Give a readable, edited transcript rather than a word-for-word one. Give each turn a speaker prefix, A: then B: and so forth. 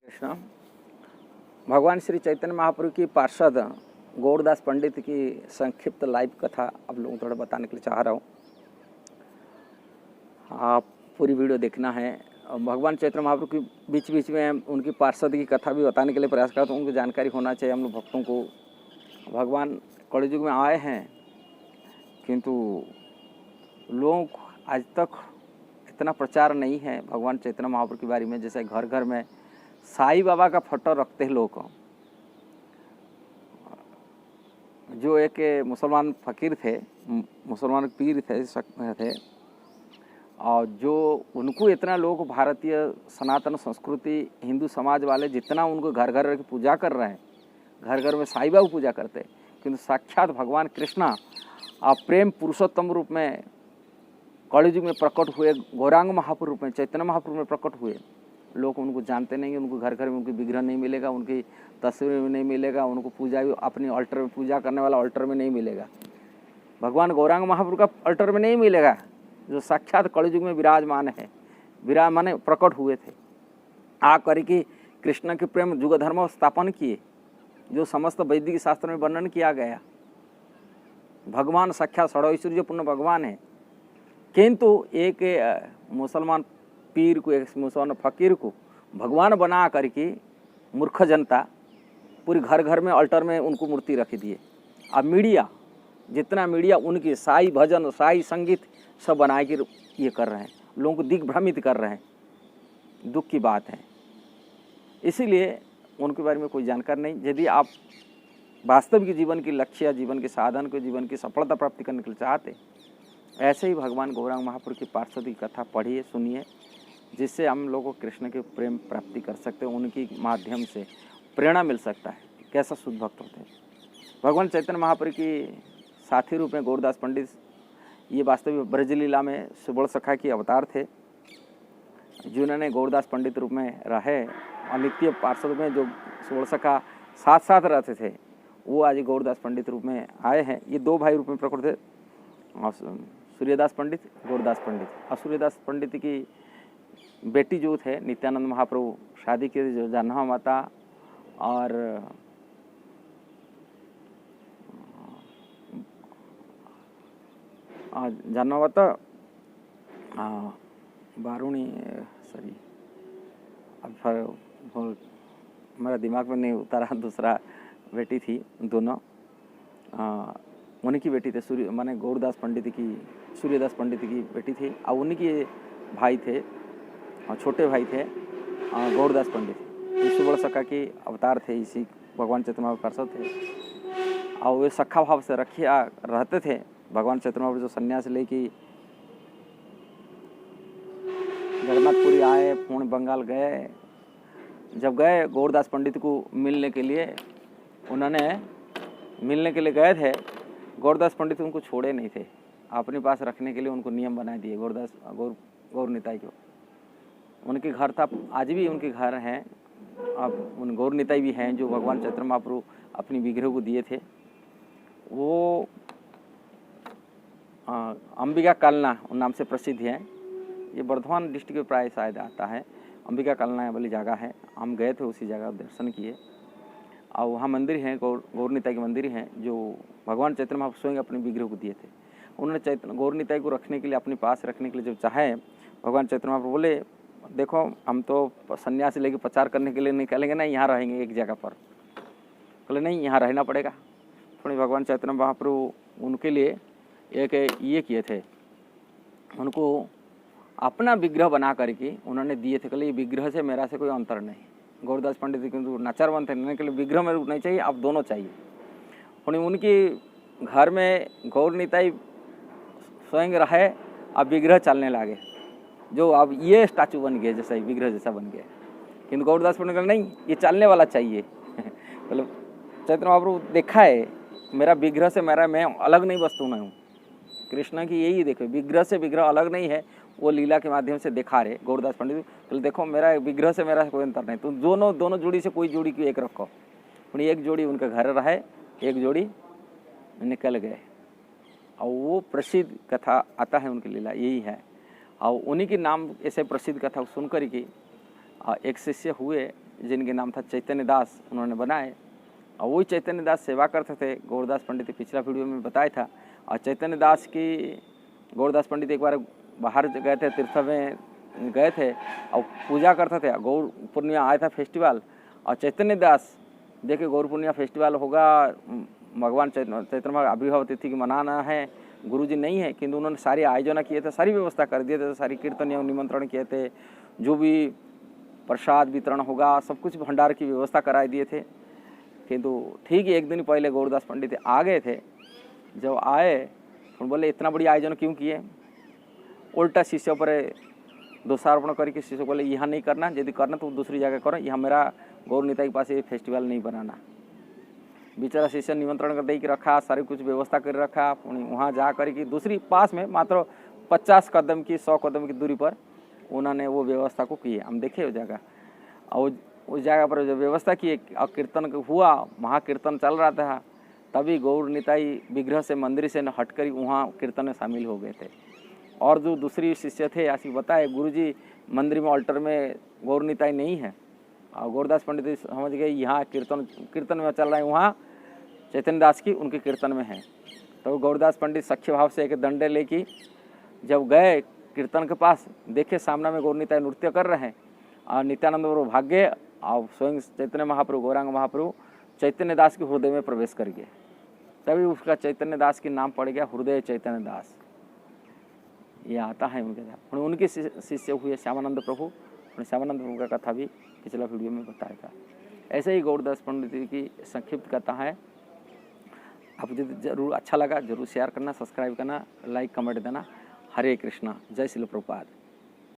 A: कृष्ण। भगवान श्री चैतन्य महाप्रभु की पार्षद गौरदास पंडित की संक्षिप्त लाइव कथा आप लोगों को थोड़ा बताने के लिए चाह रहा हूँ। आप पूरी वीडियो देखना है। भगवान चैतन्य महाप्रभु की बीच बीच में उनकी पार्षद की कथा भी बताने के लिए प्रयास करता हूँ। उनको जानकारी होना चाहिए हम लोग भक्तों को। भगवान कलयुग में आए हैं, किंतु लोगों को आज तक इतना प्रचार नहीं है भगवान चैतन्य महाप्रभु के बारे में। जैसे घर घर में साईं बाबा का फोटो रखते हैं लोग। जो एक मुसलमान फ़कीर थे, मुसलमान पीर थे, और जो उनको इतना लोग भारतीय सनातन संस्कृति हिंदू समाज वाले जितना उनको घर घर रह के पूजा कर रहे हैं, घर घर में साईं बाबा पूजा करते हैं, किंतु साक्षात भगवान कृष्णा प्रेम पुरुषोत्तम रूप में कलयुग में प्रकट हुए, गौरांग महाप्रभु रूप में, चैतन्य महाप्रभु में प्रकट हुए। लोग उनको जानते नहीं, उनको घर घर में उनकी विग्रह नहीं मिलेगा, उनकी तस्वीर में नहीं मिलेगा, उनको पूजा भी अपनी अल्टर में पूजा करने वाला अल्टर में नहीं मिलेगा, भगवान गौरांग महाप्रभु का अल्टर में नहीं मिलेगा, जो साक्षात कलयुग में विराजमान है, विराजमान प्रकट हुए थे। आ करके कृष्ण के प्रेम युग धर्म स्थापन किए, जो समस्त वैदिक शास्त्र में वर्णन किया गया। भगवान साक्षात षडैश्वर्य पूर्ण भगवान है, किंतु एक मुसलमान पीर को, एक मुसलमान फ़कीर को भगवान बना करके मूर्ख जनता पूरी घर घर में अल्टर में उनको मूर्ति रख दिए। अब मीडिया, जितना मीडिया उनकी साई भजन, साई संगीत सब बना के ये कर रहे हैं, लोगों को दिग्भ्रमित कर रहे हैं। दुख की बात है। इसीलिए उनके बारे में कोई जानकारी नहीं। यदि आप वास्तविक जीवन की लक्ष्य, जीवन के साधन को, जीवन की सफलता प्राप्ति करने के लिए चाहते, ऐसे ही भगवान गौरांग महाप्रभु की पार्षद की कथा पढ़िए, सुनिए, जिससे हम लोगों को कृष्ण के प्रेम प्राप्ति कर सकते हैं। उनकी माध्यम से प्रेरणा मिल सकता है, कैसा शुद्ध भक्त होते हैं। भगवान चैतन्य महाप्रभु की साथी रूप में गौरदास पंडित, ये वास्तविक ब्रजलीला में सुबल सखा की अवतार थे, जिन्होंने गौरदास पंडित रूप में रहे। और नित्य पार्षद में जो सुबल सखा साथ साथ रहते थे, वो आज गौरदास पंडित रूप में आए हैं। ये दो भाई रूप में प्रकट थे, सूर्यदास पंडित, गौरदास पंडित। और सूर्यदास पंडित की बेटी जो थे नित्यानंद महाप्रभु शादी के, जो जानवा माता और जानवा माता बारूणी, सॉरी अब मेरा दिमाग में नहीं उतारा, दूसरा बेटी थी, दोनों उन्हीं की बेटी थे। सूर्य माने गौरदास पंडित की, सूर्यदास पंडित की बेटी थी, और उन्हीं के भाई थे, और छोटे भाई थे गौरदास पंडित। ये सुबल सखा के अवतार थे, इसी भगवान चैतन्य महाप्रभु पार्षद थे। और वे सखा भाव से रखिया रहते थे। भगवान चैतन्य महाप्रभु जो सन्यास लेके जगन्नाथपुरी आए, पुणे बंगाल गए, जब गए गौरदास पंडित को मिलने के लिए, उन्होंने मिलने के लिए गए थे, गौरदास पंडित उनको छोड़े नहीं थे, अपने पास रखने के लिए उनको नियम बना दिए। गौर निताई को उनके घर था, आज भी उनके घर हैं। अब उन गौर निताई भी हैं जो भगवान चैतन्य महाप्रभु अपनी विग्रह को दिए थे। वो अंबिका कालना उन नाम से प्रसिद्ध है। ये बर्धमान डिस्ट्रिक्ट में प्राय शायद आता है। अंबिका कालना वाली जगह है, हम गए थे उसी जगह, दर्शन किए। और वहाँ मंदिर हैं, गौर निताई के मंदिर हैं, जो भगवान चैतन्य महाप्रभु स्वयं अपने विग्रह को दिए थे। उन्होंने गौर निताई को रखने के लिए, अपने पास रखने के लिए जब चाहे, भगवान चैतन्य महाप्रभु बोले, देखो हम तो सन्यासी लेके प्रचार करने के लिए निकलेंगे ना, यहाँ रहेंगे एक जगह पर। बोले नहीं, यहाँ रहना पड़ेगा। थोड़ी भगवान चैतन्य महाप्रभु उनके लिए एक ये किए थे, उनको अपना विग्रह बना करके उन्होंने दिए थे। कहले ये विग्रह से मेरा से कोई अंतर नहीं। गौरदास पंडित किंतु नाचारवन थे, उन्होंने के लिए विग्रह मेरे को नहीं चाहिए, आप दोनों चाहिए। उनकी घर में गौर निताई स्वयं रहे, अब विग्रह चलने लगे, जो अब ये स्टैचू बन गए, जैसा विग्रह जैसा बन गया। किंतु गौरदास पंडित कहले नहीं, ये चलने वाला चाहिए। मतलब चैतन्य महाप्रभु देखा है, मेरा विग्रह से मेरा, मैं अलग नहीं वस्तु में हूँ। कृष्ण की यही देखो, विग्रह से विग्रह अलग नहीं है, वो लीला के माध्यम से दिखा रहे गौरदास पंडित। तो देखो मेरा विग्रह से मेरा कोई अंतर नहीं, तुम दोनों जोड़ी से कोई जोड़ी की एक रखो। एक जोड़ी उनके घर रहे, एक जोड़ी निकल गए। और वो प्रसिद्ध कथा आता है उनकी लीला, यही है। और उन्हीं के नाम ऐसे प्रसिद्ध कथा सुन कर के एक शिष्य हुए जिनके नाम था चैतन्य दास, उन्होंने बनाए। और वही चैतन्य दास सेवा करते थे। गौरदास पंडित पिछला वीडियो में बताया था। और चैतन्य दास की गौरदास पंडित एक बार बाहर गए थे, तीर्थ में गए थे और पूजा करते थे। गौर पूर्णिमा आया था फेस्टिवल, और चैतन्य दास देखे गौर पूर्णिमा फेस्टिवल होगा, भगवान चैतन्य आविर्भाव तिथि की मनाना है, गुरुजी नहीं है, किंतु उन्होंने सारी आयोजन किए थे, सारी व्यवस्था कर दिए थे, सारी कीर्तन एवं निमंत्रण किए थे, जो भी प्रसाद वितरण होगा सब कुछ भंडार की व्यवस्था कराए दिए थे। किंतु ठीक एक दिन पहले गौरदास पंडित आ गए थे। जब आए तो बोले इतना बड़ी आयोजन क्यों किए। उल्टा शिष्यों पर दोषारोपण करके शिष्य बोले यहाँ नहीं करना, यदि करना तो दूसरी जगह करो, यहाँ मेरा गौर निताई के पास ये फेस्टिवल नहीं बनाना। बेचारा शिष्य निमंत्रण कर दे के रखा, सारी कुछ व्यवस्था कर रखा, वहाँ जा कर की दूसरी पास में मात्र 50 कदम की 100 कदम की दूरी पर उन्होंने वो व्यवस्था को किए। हम देखे वो जगह, और उस जगह पर जो व्यवस्था किए और कीर्तन हुआ, महाकीर्तन चल रहा था, तभी गौर निताई विग्रह से मंदिर से हटकर वहाँ कीर्तन में शामिल हो गए थे। और जो दूसरी शिष्य थे ऐसी बताए, गुरुजी मंदिर में अल्टर में गौर निताई नहीं है, और गौरदास पंडित समझ गए यहाँ कीर्तन में चल रहा है, वहाँ चैतन्य दास की उनके कीर्तन में है। तो गौरदास पंडित सख्य भाव से एक डंडे लेके जब गए कीर्तन के पास, देखे सामने में गौर निताई नृत्य कर रहे हैं, और नित्यानंद प्रभु भाग गए और स्वयं चैतन्य महाप्रभु गौरांग महाप्रभु चैतन्य दास के हृदय में प्रवेश कर गए। तभी उसका चैतन्य दास के नाम पड़ गया हृदय चैतन्य दास, ये आता है उनके। उनके शिष्य हुए श्यामानंद प्रभु। श्यामानंद प्रभु का कथा भी पिछला वीडियो में बताया था। ऐसे ही गौरदास पंडित की संक्षिप्त कथा है। आपको जरूर अच्छा लगा, जरूर शेयर करना, सब्सक्राइब करना, लाइक कमेंट देना। हरे कृष्णा, जय श्री प्रभुपाद।